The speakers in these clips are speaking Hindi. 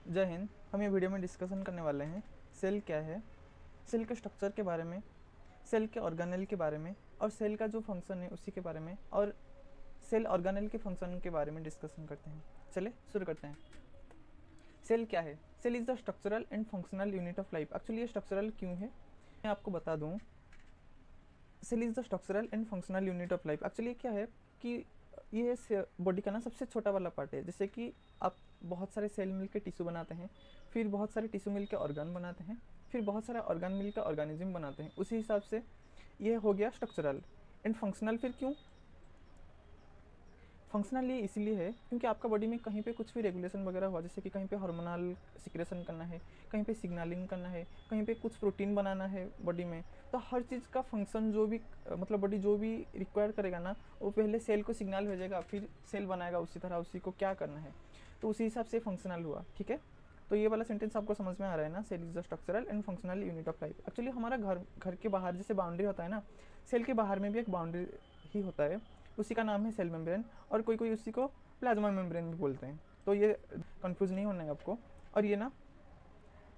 जय हिंद। हम ये वीडियो में डिस्कशन करने वाले हैं सेल क्या है, सेल के स्ट्रक्चर के बारे में, सेल के ऑर्गेनेल के बारे में और सेल का जो फंक्शन है उसी के बारे में और सेल ऑर्गेनेल के फंक्शन के बारे में डिस्कशन करते हैं। चले शुरू करते हैं। सेल क्या है? Cell is the structural and functional unit of life. Actually ये स्ट्रक्चरल क्यों है मैं आपको बता दूँ। Cell is the structural and functional unit of life. Actually क्या है कि ये बॉडी का ना सबसे छोटा वाला पार्ट है। जैसे कि आप बहुत सारे सेल मिलकर टिश्यू बनाते हैं, फिर बहुत सारे टिश्यू मिलकर ऑर्गन बनाते हैं, फिर बहुत सारे ऑर्गन मिलकर ऑर्गेनिज्म बनाते हैं। उसी हिसाब से ये हो गया स्ट्रक्चरल। एंड फंक्शनल फिर क्यों? फंक्शनल ये इसीलिए है क्योंकि आपका बॉडी में कहीं पे कुछ भी रेगुलेशन वगैरह हुआ, जैसे कि कहीं पे हार्मोनल सिक्रेशन करना है, कहीं पे सिग्नलिंग करना है, कहीं पे कुछ प्रोटीन बनाना है बॉडी में, तो हर चीज़ का फंक्शन जो भी मतलब बॉडी जो भी रिक्वायर करेगा ना, वो पहले सेल को सिग्नल भेजेगा, फिर सेल बनाएगा उसी तरह उसी को क्या करना है, तो उसी हिसाब से फंक्शनल हुआ। ठीक है, तो ये वाला सेंटेंस आपको समझ में आ रहा है ना। Cell is the structural and functional unit of life. Actually हमारा घर के बाहर जैसे बाउंड्री होता है ना, सेल के बाहर में भी एक बाउंड्री ही होता है, उसी का नाम है सेल मेम्ब्रेन, और कोई कोई उसी को प्लाज्मा मेम्ब्रेन भी बोलते हैं। तो ये कंफ्यूज नहीं होना है आपको। और ये ना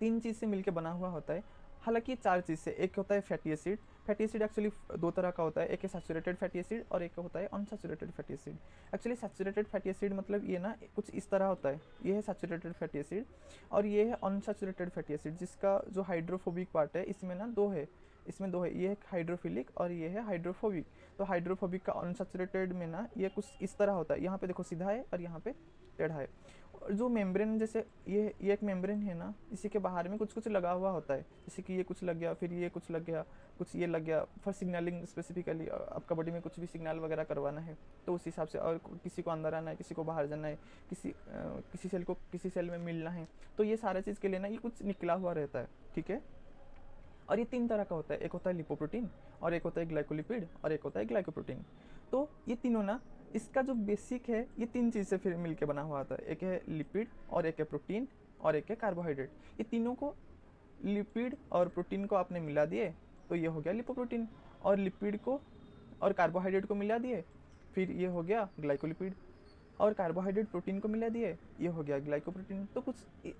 तीन चीज़ से मिलकर बना हुआ होता है, हालांकि ये चार चीज़ से। एक होता है fatty acid. Fatty acid actually दो तरह का होता है, एक है सैचुरेटेड फैटी एसिड और एक होता है unsaturated fatty acid. Actually saturated fatty acid मतलब ये ना कुछ इस तरह होता है, ये है सैचुरेटेड फैटी एसिड, और ये है अनसैचुरेटेड फैटी एसिड, जिसका जो हाइड्रोफोबिक पार्ट है इसमें ना दो है, इसमें दो है, ये है हाइड्रोफिलिक और ये है हाइड्रोफोबिक। तो हाइड्रोफोबिक का अनसैचुरेटेड में ना ये कुछ इस तरह होता है, यहाँ पे देखो सीधा है और यहाँ पे टेढ़ा है। और जो मेम्ब्रेन जैसे ये एक मेम्ब्रेन है ना, इसी के बाहर में कुछ कुछ लगा हुआ होता है, जैसे कि ये कुछ लग गया, फिर ये कुछ लग गया, कुछ ये लग गया फॉर सिग्नलिंग। स्पेसिफिकली आपका बॉडी में कुछ भी सिग्नल वगैरह करवाना है तो उस हिसाब से, और किसी को अंदर आना है, किसी को बाहर जाना है, किसी सेल को किसी सेल में मिलना है, तो ये सारा चीज़ के लिए ना ये कुछ निकला हुआ रहता है। ठीक है, और ये तीन तरह का होता है, एक होता है लिपोप्रोटीन और एक होता है ग्लाइकोलिपिड और एक होता है ग्लाइकोप्रोटीन। तो ये तीनों ना, इसका जो बेसिक है ये तीन चीज़ से फिर मिलके बना हुआ आता है, एक है लिपिड और एक है प्रोटीन और एक है कार्बोहाइड्रेट। ये तीनों को, लिपिड और प्रोटीन को आपने मिला दिए तो ये हो गया लिपोप्रोटीन, और लिपिड को और कार्बोहाइड्रेट को मिला दिए फिर ये हो गया ग्लाइकोलिपिड, और कार्बोहाइड्रेट प्रोटीन को मिला दिए ये हो गया ग्लाइकोप्रोटीन। तो कुछ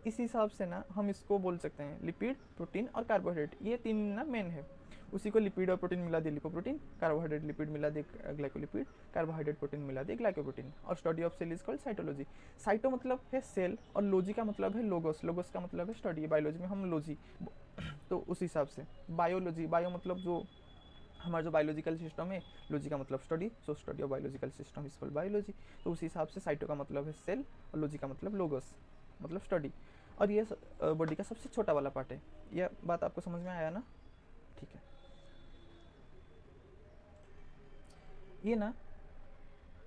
इस हिसाब से ना हम इसको बोल सकते हैं लिपिड, प्रोटीन और कार्बोहाइड्रेट, ये तीन ना मेन है। उसी को लिपिड और प्रोटीन मिला दिए लिपोप्रोटीन, कार्बोहाइड्रेट लिपिड मिला दिए ग्लाइकोलिपिड, कार्बोहाइड्रेट प्रोटीन मिला दिए ग्लाइकोप्रोटीन। और study of cell is called cytology. Cyto मतलब है सेल और लॉजी का मतलब है लोगोस, लोगोस का मतलब है स्टडी, बायोलॉजी में हम लॉजी तो उस हिसाब से बायोलॉजी, बायो मतलब जो हमारा जो बायोलॉजिकल सिस्टम है, लॉजी का मतलब study, so study of biological system is called biology. तो उसी हिसाब से साइटो का मतलब है सेल और लॉजी का मतलब लोगस मतलब स्टडी। और ये बॉडी का सबसे छोटा वाला पार्ट है। यह बात आपको समझ में आया ना? ठीक है, ये ना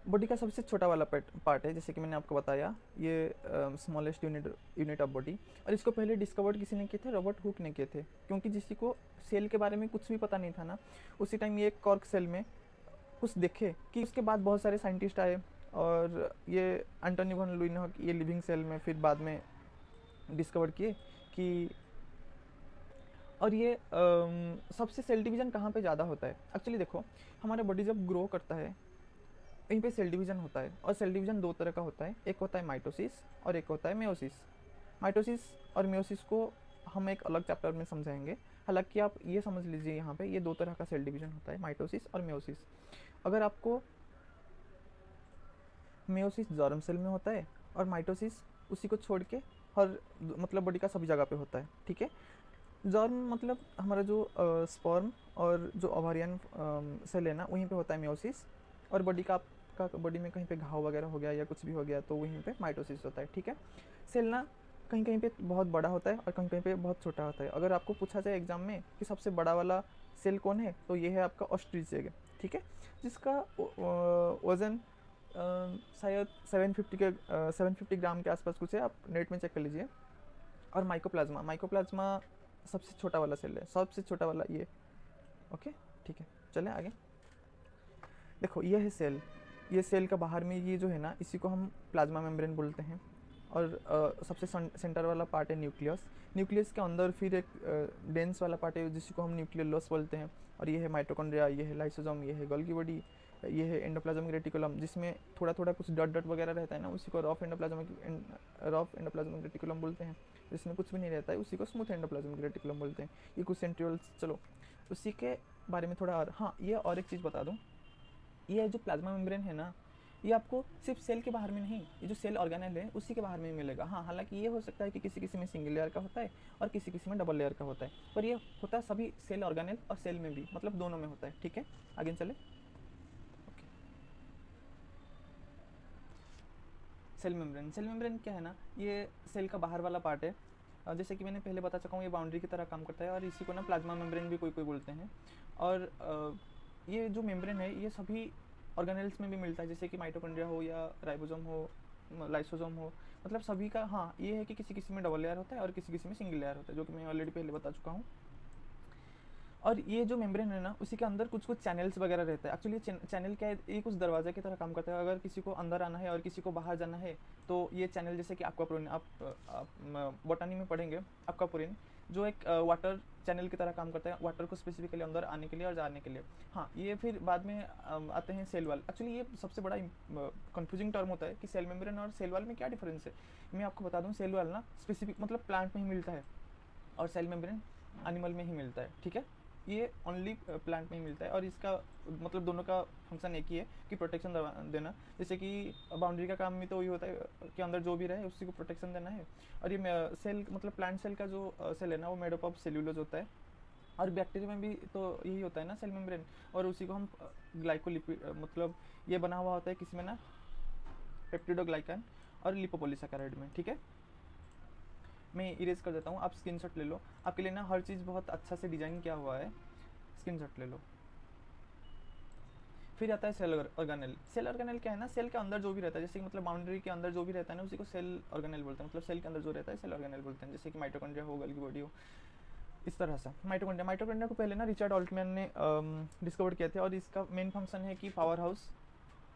बॉडी का सबसे छोटा वाला पार्ट है, जैसे कि मैंने आपको बताया, ये स्मॉलेस्ट यूनिट ऑफ बॉडी। और इसको पहले डिस्कवर्ड किसी ने किए थे? रॉबर्ट हुक ने किए थे, क्योंकि जिसी को सेल के बारे में कुछ भी पता नहीं था ना, उसी टाइम ये कॉर्क सेल में कुछ देखे कि उसके बाद बहुत सारे साइंटिस्ट आए, और ये एंटोनी वन लुइनहॉक ये लिविंग सेल में फिर बाद में डिस्कवर किए कि, और ये सबसे सेल डिवीजन कहाँ पे ज़्यादा होता है? एक्चुअली देखो, हमारा बॉडी जब ग्रो करता है कहीं पे सेल डिवीजन होता है, और सेल डिवीजन दो तरह का होता है, एक होता है माइटोसिस और एक होता है मेयोसिस। माइटोसिस और मेयोसिस को हम एक अलग चैप्टर में समझाएंगे। हालांकि आप ये समझ लीजिए यहाँ पे ये दो तरह का सेल डिवीजन होता है, माइटोसिस और मेयोसिस। अगर आपको मेयोसिस जर्म सेल में होता है और माइटोसिस उसी को छोड़ के हर मतलब बॉडी का सभी जगह पे होता है। ठीक है, जर्म मतलब हमारा जो स्पर्म और जो ओवारियन सेल है ना, वहीं पे होता है मेयोसिस, और बॉडी का आपका बॉडी में कहीं पे घाव वगैरह हो गया या कुछ भी हो गया तो वहीं पे माइटोसिस होता है। ठीक है, सेल ना कहीं कहीं पे बहुत बड़ा होता है और कहीं कहीं पे बहुत छोटा होता है। अगर आपको पूछा जाए एग्जाम में कि सबसे बड़ा वाला सेल कौन है, तो ये है आपका ऑस्ट्रिच एग। ठीक है, जिसका वज़न शायद 750 ग्राम के आसपास कुछ है, आप नेट में चेक कर लीजिए। और माइकोप्लाज्मा, माइकोप्लाज्मा सबसे छोटा वाला सेल है, सबसे छोटा वाला ये। ओके, ठीक है, चलें आगे। देखो ये है सेल, ये सेल का बाहर में ये जो है ना, इसी को हम प्लाज्मा मेम्ब्रेन बोलते हैं। और सबसे सेंटर वाला पार्ट है न्यूक्लियस। न्यूक्लियस के अंदर फिर एक डेंस वाला पार्ट है जिसको हम न्यूक्लियोलस बोलते हैं। और ये है माइटोकॉन्ड्रिया, ये है लाइसोसोम, ये है गोल्गी बॉडी, ये है एंडोप्लाज्मिक रेटिकुलम, जिसमें थोड़ा थोड़ा कुछ डॉट डॉट वगैरह रहता है ना, उसी को रफ एंडोप्लाज्मिक रेटिकुलम बोलते हैं। जिसमें कुछ भी नहीं रहता है उसी को स्मूथ एंडोप्लाज्मिक रेटिकुलम बोलते हैं। ये कुछ सेंट्रियोल्स, चलो उसी के बारे में थोड़ा और, हाँ ये और एक चीज़ बता दूँ, ये जो प्लाज्मा मेम्ब्रेन है ना, ये आपको सिर्फ सेल के बाहर में नहीं, ये जो सेल ऑर्गेनेल है उसी के बाहर में मिलेगा। हाँ, हालांकि ये हो सकता है कि किसी किसी में सिंगल लेयर का होता है और किसी किसी में डबल लेयर का होता है, पर ये होता है सभी सेल ऑर्गेनेल और सेल में भी, मतलब दोनों में होता है। ठीक है, आगे चले। सेल मेम्ब्रेन क्या है ना, ये सेल का बाहर वाला पार्ट है। जैसे कि मैंने पहले बता चुका हूँ, ये बाउंड्री की तरह काम करता है और इसी को ना प्लाज्मा मेम्ब्रेन भी कोई कोई बोलते हैं। और ये जो मेम्ब्रेन है ये सभी ऑर्गेनेल्स में भी मिलता है, जैसे कि माइटोकॉन्ड्रिया हो या राइबोसोम हो, लाइसोसोम हो, मतलब सभी का। हाँ, ये है कि किसी किसी में डबल लेयर होता है और किसी किसी में सिंगल लेयर होता है, जो कि मैं ऑलरेडी पहले बता चुका हूँ। और ये जो मेम्ब्रेन है ना, उसी के अंदर कुछ कुछ चैनल्स वगैरह रहता है। एक्चुअली चैनल क्या है, ये कुछ दरवाजे की तरह काम करता है। अगर किसी को अंदर आना है और किसी को बाहर जाना है, तो ये चैनल, जैसे कि aquaporin, आप बॉटनी में पढ़ेंगे, aquaporin जो एक वाटर चैनल की तरह काम करता है, वाटर को स्पेसिफिकली अंदर आने के लिए और जाने के लिए। हाँ, ये फिर बाद में आते हैं सेल वाल। एक्चुअली ये सबसे बड़ा कंफ्यूजिंग टर्म होता है कि सेल मेम्ब्रेन और सेल वाल में क्या डिफरेंस है। मैं आपको बता दूँ, सेल वाल ना स्पेसिफिक मतलब प्लांट में ही मिलता है और सेल मेम्ब्रेन एनिमल में ही मिलता है। ठीक है, ये ओनली प्लांट में ही मिलता है और इसका मतलब दोनों का फंक्शन एक ही है कि प्रोटेक्शन देना। जैसे कि बाउंड्री का काम भी तो वही होता है कि अंदर जो भी रहे उसी को प्रोटेक्शन देना है। और ये सेल मतलब प्लांट सेल का जो सेल है ना, वो मेड अप ऑफ सेल्यूलोज होता है। और बैक्टीरिया में भी तो यही होता है ना, सेल मेम्ब्रेन। और उसी को हम ग्लाइकोलिपिड मतलब ये बना हुआ होता है किसी में ना, पेप्टिडोग्लाइकन और लिपोपोलीसैकेराइड में। ठीक है, मैं इरेज कर देता हूँ, आप स्क्रीनशॉट ले लो। आपके लिए ना हर चीज़ बहुत अच्छा से डिजाइन किया हुआ है, स्क्रीनशॉट ले लो। फिर आता है सेल ऑर्गेनेल। सेल ऑर्गेनेल क्या है ना, सेल के अंदर जो भी रहता है, जैसे कि मतलब बाउंड्री के अंदर जो भी रहता है ना, उसी को सेल ऑर्गेनेल बोलते हैं। मतलब सेल के अंदर जो रहता है सेल ऑर्गेनेल बोलते हैं, जैसे कि माइटोकॉन्ड्रिया हो, गोल्गी बॉडी हो, इस तरह से। माइटोकॉन्ड्रिया को पहले ना रिचर्ड ऑल्टमैन ने डिस्कवर किया था और इसका मेन फंक्शन है कि पावर हाउस,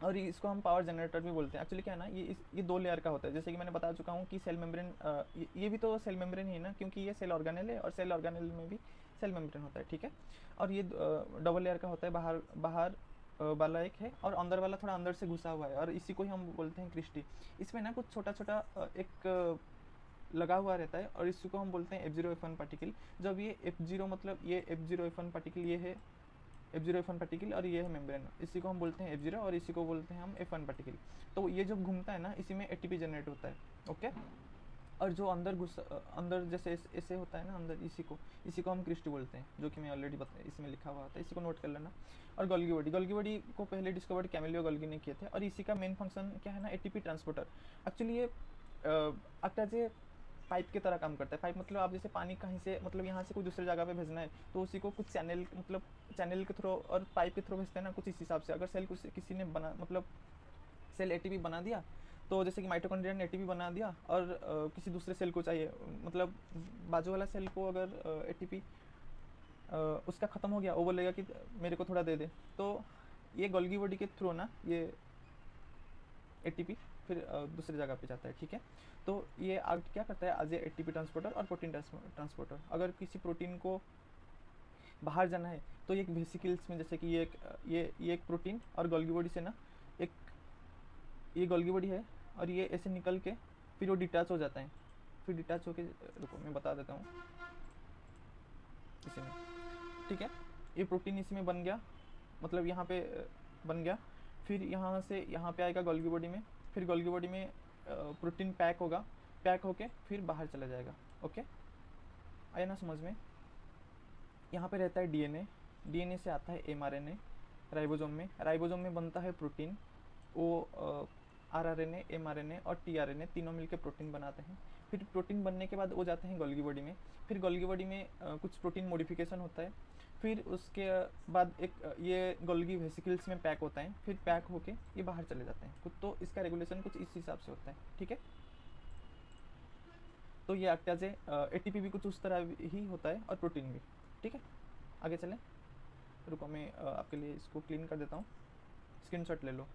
और इसको हम पावर जनरेटर भी बोलते हैं। एक्चुअली क्या है ना, ये दो लेयर का होता है, जैसे कि मैंने बता चुका हूँ कि सेल मेम्ब्रेन, ये भी तो सेल मेम्ब्रेन ही है ना, क्योंकि ये सेल ऑर्गेनेल है और सेल ऑर्गेनेल में भी सेल मेम्ब्रेन होता है। ठीक है, और ये डबल लेयर का होता है, बाहर बाहर वाला एक है और अंदर वाला थोड़ा अंदर से घुसा हुआ है, और इसी को ही हम बोलते हैं क्रिस्टी। इसमें ना कुछ छोटा छोटा एक लगा हुआ रहता है और इसी को हम बोलते हैं F0F1 पार्टिकल। जब ये F0 मतलब ये F0F1 पार्टिकल, ये है F0F1 पार्टिकल और ये है मेम्ब्रेन, इसी को हम बोलते हैं F0 और इसी को बोलते हैं हम F1 पार्टिकल। तो ये जब घूमता है ना, इसी में ATP जनरेट होता है। ओके, और जो अंदर अंदर जैसे ऐसे होता है ना अंदर, इसी को हम क्रिस्टी बोलते हैं, जो कि मैं ऑलरेडी इसमें लिखा हुआ था, इसी को नोट कर लेना। और गोल्गी बॉडी को पहले डिस्कवर्ड कैमिलियो गोल्गी ने किए थे और इसी का मेन फंक्शन क्या है ना, ATP ट्रांसपोर्टर। एक्चुअली ये अक्टाजे पाइप की तरह काम करता है। पाइप मतलब आप जैसे पानी कहीं से मतलब यहाँ से कोई दूसरी जगह पे भेजना है, तो उसी को कुछ चैनल मतलब चैनल के थ्रू और पाइप के थ्रू भेजते हैं ना, कुछ इस हिसाब से। अगर सेल किसी ने बना मतलब सेल ATP बना दिया, तो जैसे कि माइटोकॉन्ड्रिया ने ATP बना दिया और किसी दूसरे सेल को चाहिए, मतलब बाजू वाला सेल को अगर ATP उसका ख़त्म हो गया, वो बोलेगा कि मेरे को थोड़ा दे दे, तो ये गोल्गी बॉडी के थ्रू ना ये ATP फिर दूसरी जगह पे जाता है। ठीक है, तो ये क्या करता है, एज ए ATP ट्रांसपोर्टर और प्रोटीन ट्रांसपोर्टर। अगर किसी प्रोटीन को बाहर जाना है, तो ये वेसिकल्स में, जैसे कि ये एक प्रोटीन और गोल्गी बॉडी से ना, एक ये गोल्गी बॉडी है और ये ऐसे निकल के फिर वो डिटैच हो जाता है। फिर डिटैच होके, रुको मैं बता देता हूँ इसी में। ठीक है, ये प्रोटीन इसमें बन गया, मतलब यहाँ पे बन गया, फिर यहाँ से यहाँ पे आएगा गोल्गी बॉडी में, फिर गोल्गी बॉडी में प्रोटीन पैक होगा, पैक होके फिर बाहर चला जाएगा। ओके, आया ना समझ में। यहाँ पे रहता है DNA से आता है mRNA राइबोसोम में बनता है प्रोटीन। वो RRNA, mRNA और tRNA तीनों मिलकर प्रोटीन बनाते हैं। फिर प्रोटीन बनने के बाद वो जाते हैं गोल्गी बॉडी में। फिर गोल्गी बॉडी में कुछ प्रोटीन मॉडिफिकेशन होता है। फिर उसके बाद एक ये गोल्गी वेसिकल्स में पैक होता है, फिर पैक होके ये बाहर चले जाते हैं कुछ। तो इसका रेगुलेशन कुछ इस हिसाब से होता है। ठीक है, तो ये एक्टाजे ATP भी कुछ उस तरह ही होता है और प्रोटीन भी। ठीक है, आगे चलें। रुको मैं आपके लिए इसको क्लीन कर देता हूँ, स्क्रीनशॉट ले लो।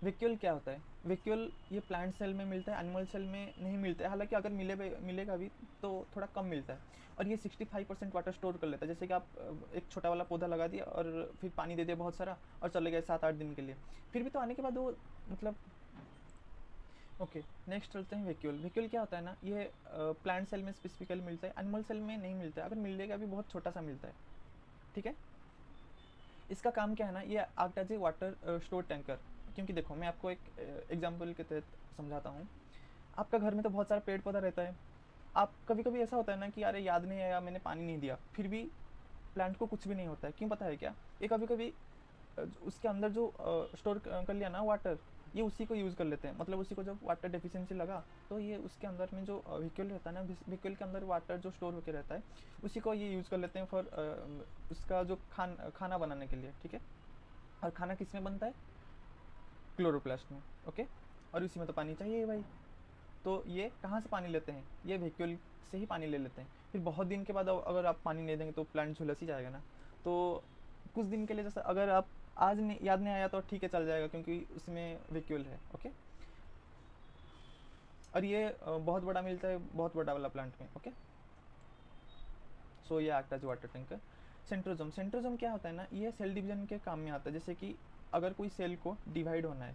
वैक्यूल क्या होता है? वैक्यूल ये प्लांट सेल में मिलता है, एनिमल सेल में नहीं मिलता है, हालांकि अगर मिलेगा भी तो थोड़ा कम मिलता है। और ये 65% वाटर स्टोर कर लेता है। जैसे कि आप एक छोटा वाला पौधा लगा दिया और फिर पानी दे दिया बहुत सारा और चले गए 7-8 दिन के लिए, फिर भी तो आने के बाद वो मतलब ओके। नेक्स्ट चलते हैं वैक्यूल। वैक्यूल क्या होता है ना, ये प्लांट सेल में स्पेसिफिकली मिलता है, एनिमल सेल में नहीं मिलता है, अगर मिलेगा भी बहुत छोटा सा मिलता है, ठीक है। इसका काम क्या है ना, ये act as a water store tanker. क्योंकि देखो मैं आपको एक एग्जांपल के तहत समझाता हूँ। आपका घर में तो बहुत सारा पेड़ पौधा रहता है, आप कभी कभी ऐसा होता है ना कि अरे याद नहीं आया, मैंने पानी नहीं दिया, फिर भी प्लांट को कुछ भी नहीं होता है। क्यों पता है क्या? ये कभी कभी उसके अंदर जो स्टोर कर लिया ना वाटर, ये उसी को यूज़ कर लेते हैं। मतलब उसी को जब वाटर डेफिशिएंसी लगा तो ये उसके अंदर में जो व्हीकल रहता है ना, व्हीकल के अंदर वाटर जो स्टोर होकर रहता है, उसी को ये यूज़ कर लेते हैं फॉर उसका जो खाना बनाने के लिए, ठीक है। और खाना किस में बनता है? क्लोरोप्लास्ट में, ओके। और इसी में तो पानी चाहिए भाई। तो ये कहाँ से पानी लेते हैं? ये व्हीक्यूल से ही पानी ले लेते हैं। फिर बहुत दिन के बाद अगर आप पानी नहीं देंगे तो प्लांट झुलस ही जाएगा ना। तो कुछ दिन के लिए, जैसे अगर आप आज नहीं याद नहीं आया तो ठीक है, चल जाएगा, क्योंकि उसमें व्हीक्यूल है, ओके। और ये बहुत बड़ा मिलता है, बहुत बड़ा वाला प्लांट में, ओके। सो ये act as water tanker. Centrosome, centrosome क्या होता है ना, ये सेल डिवीजन के काम में आता है। जैसे कि अगर कोई सेल को डिवाइड होना है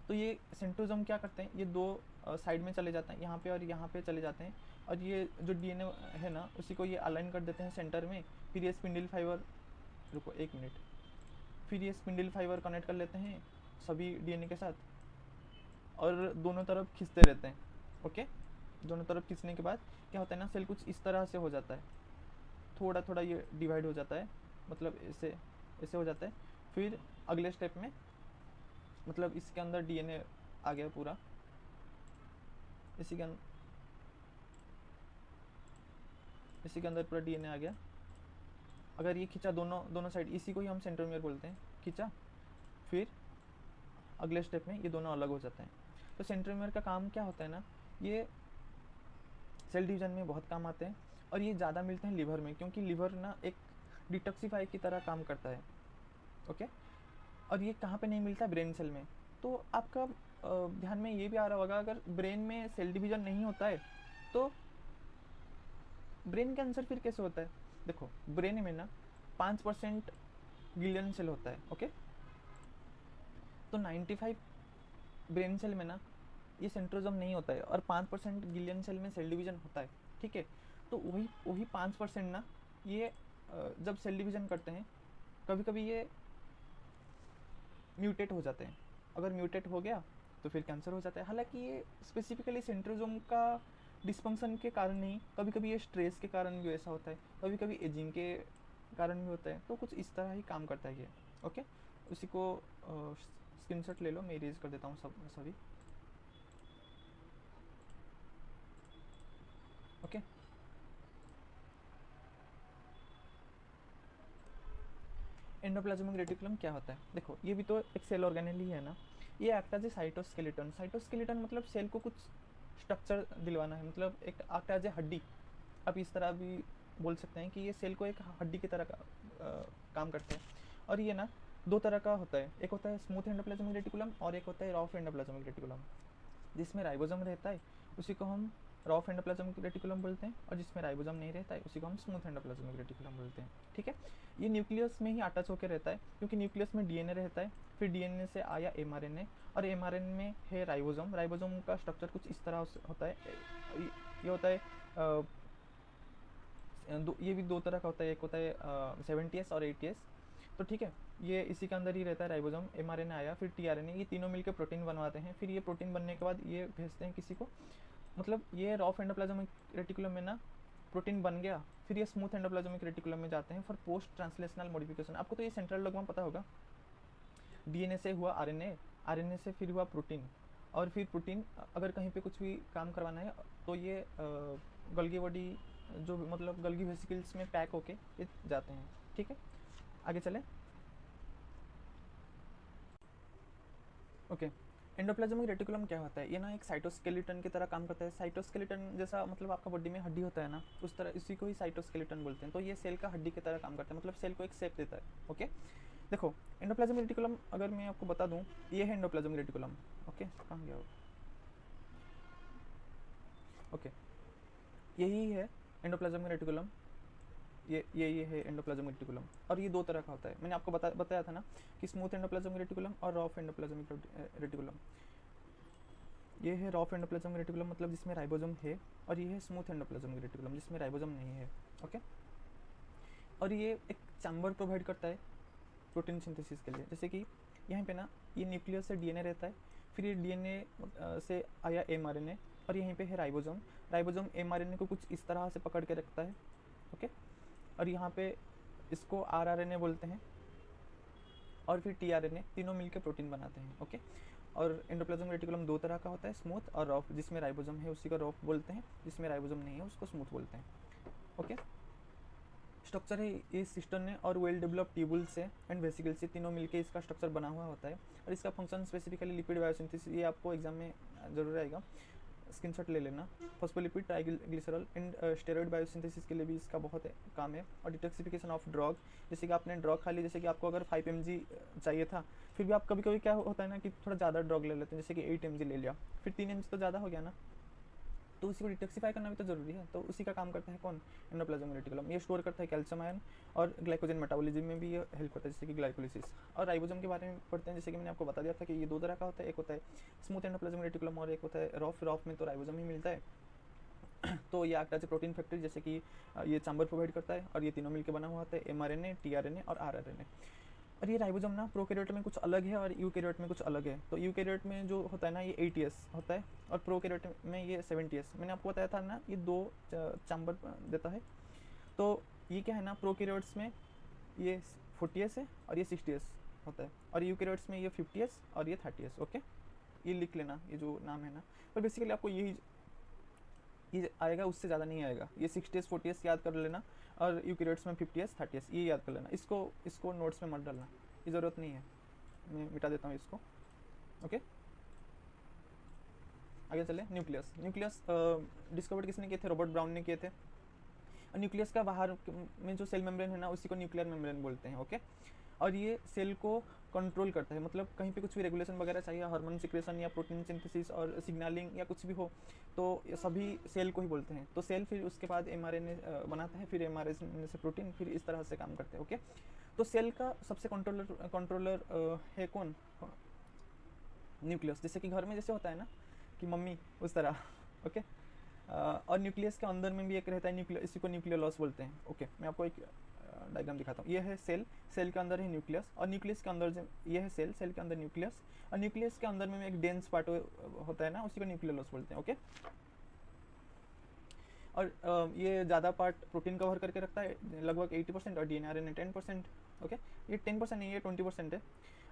तो ये सेंट्रोजोम क्या करते हैं, ये दो साइड में चले जाते हैं, यहाँ पे और यहाँ पे चले जाते हैं। और ये जो डीएनए है ना, उसी को ये अलाइन कर देते हैं सेंटर में। फिर ये स्पिंडल फाइबर, रुको 1 मिनट, फिर ये स्पिंडल फाइबर कनेक्ट कर लेते हैं सभी डीएनए के साथ और दोनों तरफ खींचते रहते हैं, ओके। दोनों तरफ खींचने के बाद क्या होता है ना, सेल कुछ इस तरह से हो जाता है, थोड़ा थोड़ा ये डिवाइड हो जाता है, मतलब ऐसे ऐसे हो जाता है। फिर अगले स्टेप में मतलब इसके अंदर डीएनए आ गया पूरा, इसी के अंदर पूरा डीएनए आ गया। अगर ये खींचा दोनों दोनों साइड, इसी को ही हम सेंट्रोमियर बोलते हैं, खींचा, फिर अगले स्टेप में ये दोनों अलग हो जाते हैं। तो सेंट्रोमियर का काम क्या होता है ना, ये सेल डिवीजन में बहुत काम आते हैं। और ये ज़्यादा मिलते हैं लिवर में, क्योंकि लिवर ना एक डिटॉक्सिफाई की तरह काम करता है, ओके। और ये कहाँ पे नहीं मिलता? ब्रेन सेल में। तो आपका ध्यान में ये भी आ रहा होगा, अगर ब्रेन में सेल डिवीजन नहीं होता है तो ब्रेन कैंसर फिर कैसे होता है? देखो ब्रेन में ना 5% गिलियन सेल होता है, ओके। तो 95 ब्रेन सेल में ना ये सेंट्रोजोम नहीं होता है और 5% गिलियन सेल में सेल डिवीजन होता है, ठीक है। तो वही वही 5% ना, ये जब सेल डिवीजन करते हैं कभी कभी ये म्यूटेट हो जाते हैं। अगर म्यूटेट हो गया तो फिर कैंसर हो जाता है। हालांकि ये स्पेसिफिकली सेंट्रोजोम का डिस्फंक्शन के कारण नहीं, कभी कभी ये स्ट्रेस के कारण भी ऐसा होता है, कभी कभी एजिंग के कारण भी होता है। तो कुछ इस तरह ही काम करता है ये, ओके। उसी को स्क्रीनशॉट ले लो, मैं इरेज कर देता हूँ सभी, ओके। एंडोप्लाज्मिक रेटिकुलम क्या होता है? देखो ये भी तो एक सेल ऑर्गेनेल ही है ना। ये act as a cytoskeleton. Cytoskeleton मतलब सेल को कुछ स्ट्रक्चर दिलवाना है, मतलब एक एक्ट एज ए हड्डी। आप इस तरह भी बोल सकते हैं कि ये सेल को एक हड्डी की तरह काम करते हैं। और ये ना दो तरह का होता है, एक होता है स्मूथ एंडोप्लाज्मिक रेटिकुलम और एक होता है रफ एंडोप्लाज्मिक रेटिकुलम। जिसमें राइबोसोम रहता है उसी को हम रफ एंडोप्लाज्मिक रेटिकुलम बोलते हैं, और जिसमें राइबोसोम नहीं रहता है उसी को हम स्मूथ एंडोप्लाज्मिक रेटिकुलम बोलते हैं, ठीक है। ये न्यूक्लियस में ही अटैच होकर रहता है, क्योंकि न्यूक्लियस में डीएनए रहता है, फिर डीएनए से आया एमआरएनए, और एमआरएनए में है राइबोसोम। राइबोसोम का स्ट्रक्चर कुछ इस तरह होता है, ये होता है ये भी दो तरह का होता है, एक होता है 70s और 80s। तो ठीक है, ये इसी के अंदर ही रहता है राइबोसोम। एमआरएनए आया, फिर टीआरएनए, ये तीनों मिलकर प्रोटीन बनवाते हैं। फिर ये प्रोटीन बनने के बाद ये भेजते हैं किसी को, मतलब ये रफ एंडोप्लाज्मिक रेटिकुलम में ना प्रोटीन बन गया, फिर ये स्मूथ एंडोप्लाज्मिक रेटिकुलम में जाते हैं फॉर पोस्ट ट्रांसलेशनल मॉडिफिकेशन। आपको तो ये सेंट्रल डॉग्मा पता होगा, डीएनए से हुआ आरएनए, आरएनए से फिर हुआ प्रोटीन, और फिर प्रोटीन अगर कहीं पे कुछ भी काम करवाना है तो ये गल्गी बॉडी जो मतलब गल्गी वेसिकल्स में पैक होके ये जाते हैं, ठीक है। आगे चले, ओके। एंडोप्लाज्मिक रेटिकुलम क्या होता है? ये ना एक साइटोस्केलेटन की तरह काम करता है। साइटोस्केलेटन जैसा मतलब आपका बॉडी में हड्डी होता है ना, उस तरह इसी को ही साइटोस्केलेटन बोलते हैं। तो ये सेल का हड्डी की तरह काम करता है, मतलब सेल को एक शेप देता है, ओके। देखो एंडोप्लाज्मिक रेटिकुलम अगर मैं आपको बता दूं, ये है एंडोप्लाज्मिक रेटिकुलम। ओके, कहाँ गया वो? ओके, यही है एंडोप्लाज्मिक रेटिकुलम। ये है एंडोप्लाज्मिक रेटिकुलम, और ये दो तरह का होता है। मैंने आपको बताया था ना कि स्मूथ एंडोप्लाज्मिक रेटिकुलम और रफ एंडोप्लाज्मिक रेटिकुलम। ये है रफ एंडोप्लाज्मिक रेटिकुलम, मतलब जिसमें राइबोसोम है, और ये है स्मूथ एंडोप्लाज्मिक रेटिकुलम जिसमें राइबोसोम नहीं है। ओके, और ये एक चैम्बर प्रोवाइड करता है प्रोटीन सिंथेसिस के लिए। जैसे कि यहाँ पे ना ये न्यूक्लियस से डीएनए रहता है, फिर ये डीएनए से आया एमआरएनए, और यहीं पे है राइबोसोम। राइबोसोम एमआरएनए को कुछ इस तरह से पकड़ के रखता है। ओके, और यहाँ पे इसको आरआरएनए बोलते हैं, और फिर टीआरएनए, तीनों मिलकर प्रोटीन बनाते हैं। ओके, और एंडोप्लाज्मिक रेटिकुलम दो तरह का होता है, स्मूथ और रफ। जिसमें राइबोसोम है उसी को रफ बोलते हैं, जिसमें राइबोसोम नहीं है उसको स्मूथ बोलते हैं। ओके, स्ट्रक्चर है ये सिस्टम है और वेल डेवलप्ड ट्यूबुल से एंड वेसिकल से, तीनों मिलकर इसका स्ट्रक्चर बना हुआ होता है। और इसका फंक्शन स्पेसिफिकली लिपिड बायोसिंथेसिस, ये आपको एग्जाम में जरूर आएगा, स्क्रीनशॉट ले लेना। Phospholipid, triglycerol and steroid biosynthesis के लिए भी इसका बहुत काम है। और डिटॉक्सिफिकेशन ऑफ ड्रग, जैसे कि आपने ड्रग खा ली, जैसे कि आपको अगर 5 mg चाहिए था, फिर भी आप कभी कभी क्या होता है ना कि थोड़ा ज़्यादा ड्रग ले लेते हैं, जैसे कि 8 mg ले लिया, फिर 3 mg तो ज़्यादा हो गया ना, तो उसी को डिटॉक्सिफाई करना भी तो जरूरी है। तो उसी का काम करता है कौन? Endoplasmic reticulum. ये स्टोर करता है कैल्शियम आयन, और ग्लाइकोजन मेटाबॉलिज्म में भी ये हेल्प करता है, जैसे कि ग्लाइकोलिसिस। और राइबोसोम के बारे में पढ़ते हैं, जैसे कि मैंने आपको बता दिया था कि ये दो तरह का होता है, एक होता है स्मूथ एंडोप्लाज्मिक रेटिकुलम और एक होता है रफ। रफ में तो राइबोसोम ही मिलता है। तो ये act as a protein factory, जैसे कि ये चैम्बर प्रोवाइड करता है, और ये तीनों मिलकर बना हुआ होता है, एमआरएनए, टीआरएनए और आरआरएनए। और ये राइबोसोम ना प्रोकैरियोट में कुछ अलग है और यूकैरियोट में कुछ अलग है। तो यूकैरियोट में जो होता है ना ये 80s होता है, और प्रोकैरियोट में ये 70s। मैंने आपको बताया था ना ये दो चैम्बर देता है। तो ये क्या है ना, प्रोकैरियोट्स में ये 40s है और ये 60s होता है, और यूकैरियोट्स में ये 50s और ये 30s। ओके, ये लिख लेना, ये जो नाम है ना। पर बेसिकली आपको यही ये आएगा, उससे ज़्यादा नहीं आएगा। ये 60s 40s याद कर लेना, और यूकैरियोट्स में 50s 30s ये याद कर लेना। इसको नोट्स में मत डालना, ये ज़रूरत नहीं है, मैं मिटा देता हूँ इसको। ओके, आगे चले। न्यूक्लियस। न्यूक्लियस डिस्कवर्ड किसने किए थे? रॉबर्ट ब्राउन ने किए थे। और न्यूक्लियस का बाहर में जो सेल मेम्ब्रेन है ना, उसी को न्यूक्लियर मेम्ब्रेन बोलते हैं। ओके, और ये सेल को कंट्रोल करता है, मतलब कहीं पे कुछ भी रेगुलेशन वगैरह चाहिए, हार्मोन सिक्रेशन या प्रोटीन सिंथेसिस और सिग्नलिंग या कुछ भी हो, तो ये सभी सेल को ही बोलते हैं। तो सेल फिर उसके बाद एमआरएनए बनाता है, फिर एमआरएनए से प्रोटीन, फिर इस तरह से काम करते हैं। ओके, तो सेल का सबसे कंट्रोलर है कौन? न्यूक्लियस। जैसे कि घर में जैसे होता है ना कि मम्मी, उस तरह। ओके, और न्यूक्लियस के अंदर में भी एक रहता है न्यूक्लियस, इसी को न्यूक्लियोलस बोलते हैं। ओके, मैं आपको एक डायग्राम दिखाता हूँ। ये है सेल, सेल के अंदर है न्यूक्लियस, और न्यूक्लियस के अंदर ये है सेल, सेल के अंदर न्यूक्लियस, और न्यूक्लियस के अंदर में एक डेंस पार्ट होता है ना, उसी को न्यूक्लियोलस बोलते हैं। ओके, और ये ज़्यादा पार्ट प्रोटीन कवर करके रखता है, लगभग 80%, और डीएनए आरएनए 10%। ओके, ये 10% नहीं है, 20% है।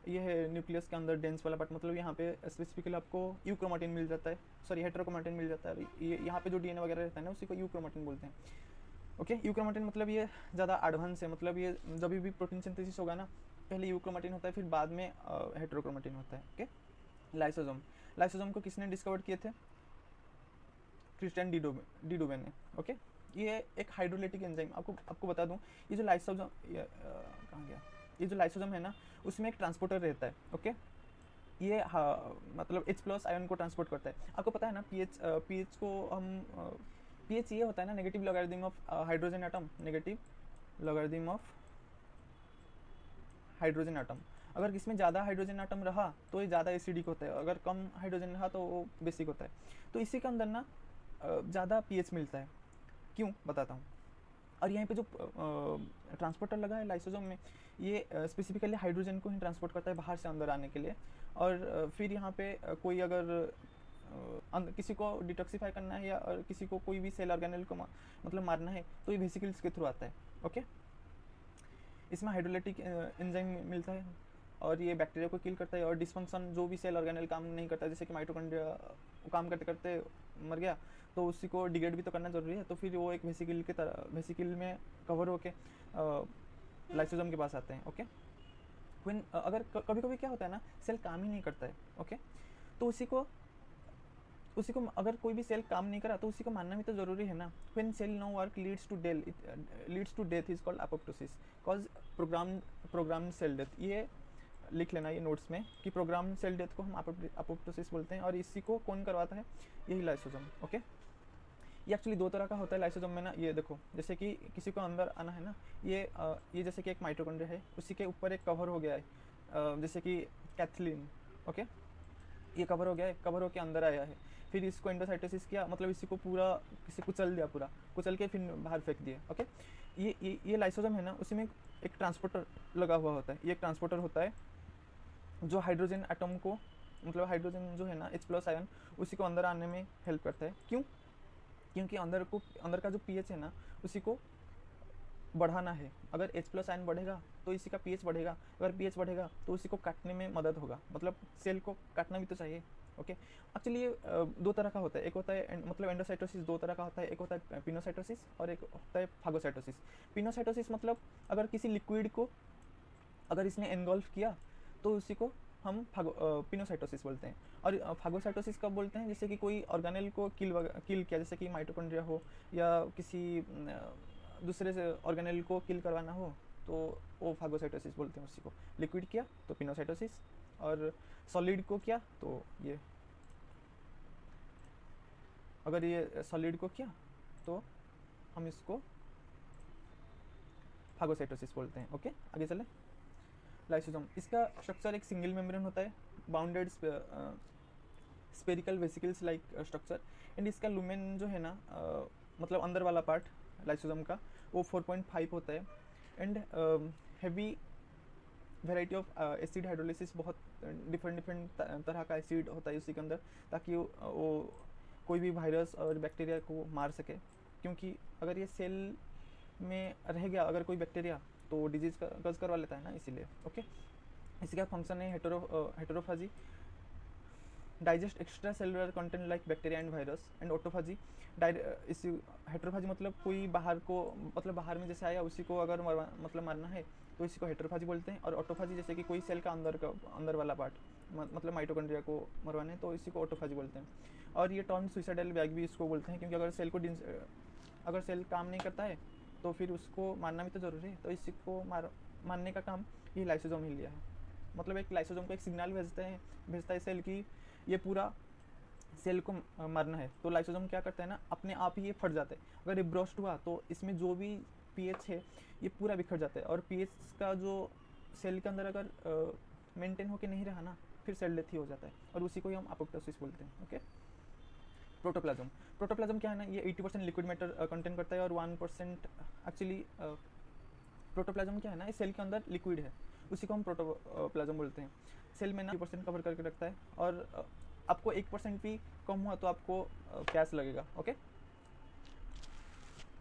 ये है न्यूक्लियस के अंदर डेंस वाला पार्ट, मतलब यहाँ पे स्पेसिफिकली आपको यूक्रोमाटिन मिल जाता है, सॉरी हेटेरोक्रोमाटिन मिल जाता है। ये यहाँ पे जो डीएनए वगैरह रहता है ना, उसी को यूक्रोमाटिन बोलते हैं। ओके, यूक्रोमाटिन मतलब ये ज़्यादा एडवांस है, मतलब ये जब भी प्रोटीन सिंथेसिस होगा ना, पहले यूक्रोमाटिन होता है, फिर बाद में हेटेरोक्रोमाटिन होता है। Okay, lysosome. लाइसोसोम को किसने डिस्कवर किए थे? क्रिस्टियन डी डुवेन ने। ओके, ये एक हाइड्रोलाइटिक एंजाइम, आपको बता दूं, ये जो लाइसोसोम कहाँ गया, ये जो लाइसोसोम है ना, उसमें एक ट्रांसपोर्टर रहता है। ओके, ये मतलब H+ आयन को ट्रांसपोर्ट करता है। आपको पता है ना पीएच को हम पीएच ये होता है ना, negative logarithm of hydrogen atom, negative logarithm of hydrogen atom. अगर इसमें ज़्यादा हाइड्रोजन एटम रहा तो ये ज़्यादा एसिडिक होता है, अगर कम हाइड्रोजन रहा तो वो बेसिक होता है। तो इसी के अंदर ना ज़्यादा पीएच मिलता है। क्यों, बताता हूँ। और यहाँ पे जो ट्रांसपोर्टर लगा है लाइसोसोम में, ये स्पेसिफिकली हाइड्रोजन को ही ट्रांसपोर्ट करता है बाहर से अंदर आने के लिए। और फिर यहाँ पे कोई अगर किसी को डिटॉक्सिफाई करना है, या और किसी को कोई भी सेल ऑर्गेनेल को मतलब मारना है, तो ये वेसिकल्स के थ्रू आता है। ओके, इसमें हाइड्रोलाइटिक एंजाइम मिलता है, और ये बैक्टीरिया को किल करता है। और डिस्फंक्शन, जो भी सेल ऑर्गेनेल काम नहीं करता, जैसे कि माइटोकॉन्ड्रिया काम करते करते मर गया, तो उसी को डिग्रेड भी तो करना जरूरी है, तो फिर वो एक वेसिकल के तरह, वेसिकल में कवर होके लाइसोसोम के पास आते हैं। ओके, अगर कभी कभी क्या होता है ना, सेल काम ही नहीं करता है। ओके, तो उसी को अगर कोई भी सेल काम नहीं करा तो उसी को मानना भी तो जरूरी है ना। When cell no work leads to death is called apoptosis, cause program program cell death, ये लिख लेना ये नोट्स में कि प्रोग्राम सेल डेथ को हम अपोप्टोसिस बोलते हैं, और इसी को कौन करवाता है, यही लाइसोसोम। ओके, ये एक्चुअली दो तरह का होता है लाइसोसोम में ना। ये देखो, जैसे कि किसी को अंदर आना है ना, ये जैसे कि एक माइटोकॉन्ड्रिया है, उसी के ऊपर एक कवर हो गया है, जैसे कि कैथलीन। ओके, ये कवर हो गया है, कवर होके अंदर आया है, फिर इसको एंडोसाइटोसिस किया, मतलब इसी को पूरा किसी कुचल दिया, पूरा कुचल के फिर बाहर फेंक दिया। ओके, ये लाइसोसोम है ना, उसी में एक ट्रांसपोर्टर लगा हुआ होता है। ये एक ट्रांसपोर्टर होता है जो हाइड्रोजन एटम को, मतलब हाइड्रोजन जो है ना H+ आयन, उसी को अंदर आने में हेल्प करता है। क्यों? क्योंकि अंदर का जो pH है ना, उसी को बढ़ाना है। अगर H+ आयन बढ़ेगा तो इसी का pH बढ़ेगा, अगर pH बढ़ेगा तो उसी को काटने में मदद होगा, मतलब सेल को काटना भी तो चाहिए। ओके, एक्चुअली ये दो तरह का होता है। एक होता है मतलब एंडोसाइटोसिस दो तरह का होता है, एक होता है पिनोसाइटोसिस और एक होता है फागोसाइटोसिस। पिनोसाइटोसिस मतलब अगर किसी लिक्विड को अगर इसने एनगल्फ किया तो उसी को हम पिनोसाइटोसिस बोलते हैं। और फागोसाइटोसिस कब बोलते हैं, जैसे कि कोई ऑर्गेनेल को किल किया, जैसे कि माइटोकॉन्ड्रिया हो या किसी दूसरे से ऑर्गेनेल को किल करवाना हो, तो वो फागोसाइटोसिस बोलते हैं उसी को। लिक्विड किया तो पिनोसाइटोसिस, और सॉलिड को किया तो ये, अगर ये सॉलिड को किया तो हम इसको फागोसाइटोसिस बोलते हैं। ओके, आगे चले। लाइसोसोम, इसका स्ट्रक्चर एक सिंगल मेम्ब्रेन होता है, bounded spherical vesicles like structure, and इसका लुमेन जो है ना, मतलब अंदर वाला पार्ट लाइसोसोम का, वो 4.5 होता है। And heavy variety of acid hydrolysis, बहुत डिफरेंट तरह का एसिड होता है उसी के अंदर, ताकि वो कोई भी वायरस और बैक्टीरिया को मार सके। क्योंकि अगर ये सेल में रह गया अगर कोई बैक्टीरिया, तो डिजीज कज करवा लेता है ना, इसीलिए। ओके, इसका फंक्शन है heterophagy, digest extra cellular content like bacteria and virus, and autophagy. इसी हेटेरोफाजी मतलब कोई बाहर को, मतलब बाहर में जैसे आया उसी को अगर मतलब मारना है तो इसी को हेटेरोफाजी बोलते हैं। और ऑटोफाजी जैसे कि कोई सेल का अंदर वाला पार्ट, मतलब माइटोकॉन्ड्रिया को मरवाना है तो इसी को ऑटोफाजी बोलते हैं। और ये टर्म सुइसाइडल वैग भी इसको बोलते हैं, क्योंकि अगर सेल काम नहीं करता है तो फिर उसको मारना भी तो ज़रूरी है, तो इसी को मारने का काम ये लाइसोसोम ही लिया है। मतलब एक लाइसोसोम को एक सिग्नल भेजता है सेल की ये पूरा सेल को मारना है, तो लाइसोसोम क्या करता है ना, अपने आप ही ये फट जाता है। अगर ये ब्रस्ट हुआ तो इसमें जो भी pH है ये पूरा बिखर जाता है, और pH का जो सेल के अंदर अगर मेंटेन होके नहीं रहा ना, फिर सेल डेथ ही हो जाता है, और उसी को ही हम अपोप्टोसिस बोलते हैं। ओके, प्रोटोप्लाज्म क्या है ना, ये 80% लिक्विड मैटर कंटेन करता है, और 1% एक्चुअली प्रोटोप्लाज्म क्या है ना, इस सेल के अंदर लिक्विड है, उसी को हम प्रोटोप्लाज्म बोलते हैं। सेल में ना 90% कवर करके रखता है, और आपको 1% भी कम हुआ तो आपको प्यास लगेगा। ओके,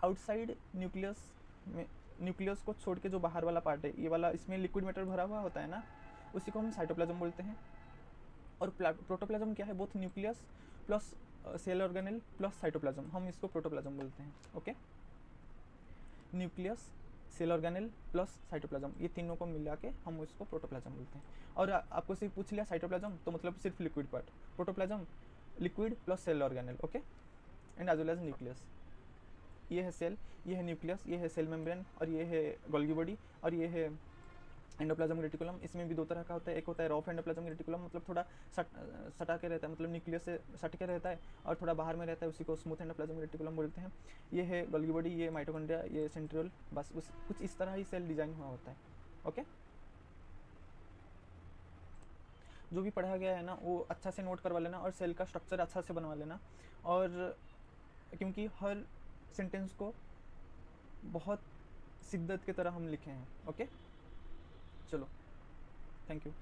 आउटसाइड न्यूक्लियस को छोड़ के जो बाहर वाला पार्ट है, ये वाला, इसमें लिक्विड मैटर भरा हुआ होता है ना, उसी को हम साइटोप्लाज्म बोलते हैं। और प्रोटोप्लाज्म क्या है, both nucleus plus cell organelle plus cytoplasm, हम इसको प्रोटोप्लाज्म बोलते हैं। Okay, nucleus, cell organelle plus cytoplasm, ये तीनों को मिला के हम इसको प्रोटोप्लाज्म बोलते हैं। और आपको सिर्फ पूछ लिया साइटोप्लाज्म तो मतलब सिर्फ liquid part, protoplasm liquid plus cell organelle. Okay, and as well as nucleus. ये है सेल, ये है न्यूक्लियस, ये है सेल मेम्ब्रेन, और ये है गोल्गी बॉडी, और ये है एंडोप्लाज्मिक रेटिकुलम। इसमें भी दो तरह का होता है, एक होता है रफ एंडोप्लाज्मिक रेटिकुलम, मतलब थोड़ा सटा के रहता है, मतलब न्यूक्लियस से सट के रहता है, और थोड़ा बाहर में रहता है, उसी को स्मूथ एंडोप्लाज्मिक रेटिकुलम बोलते हैं। ये है गोल्गी बॉडी, ये माइटोकॉन्ड्रिया, ये सेंट्रियोल, बस कुछ इस तरह ही सेल डिजाइन हुआ होता है। ओके, जो भी पढ़ा गया है ना वो अच्छा से नोट करवा लेना, और सेल का स्ट्रक्चर अच्छा से बनवा लेना, और क्योंकि हर सेंटेंस को बहुत शिद्दत की तरह हम लिखे हैं। ओके, चलो, थैंक यू।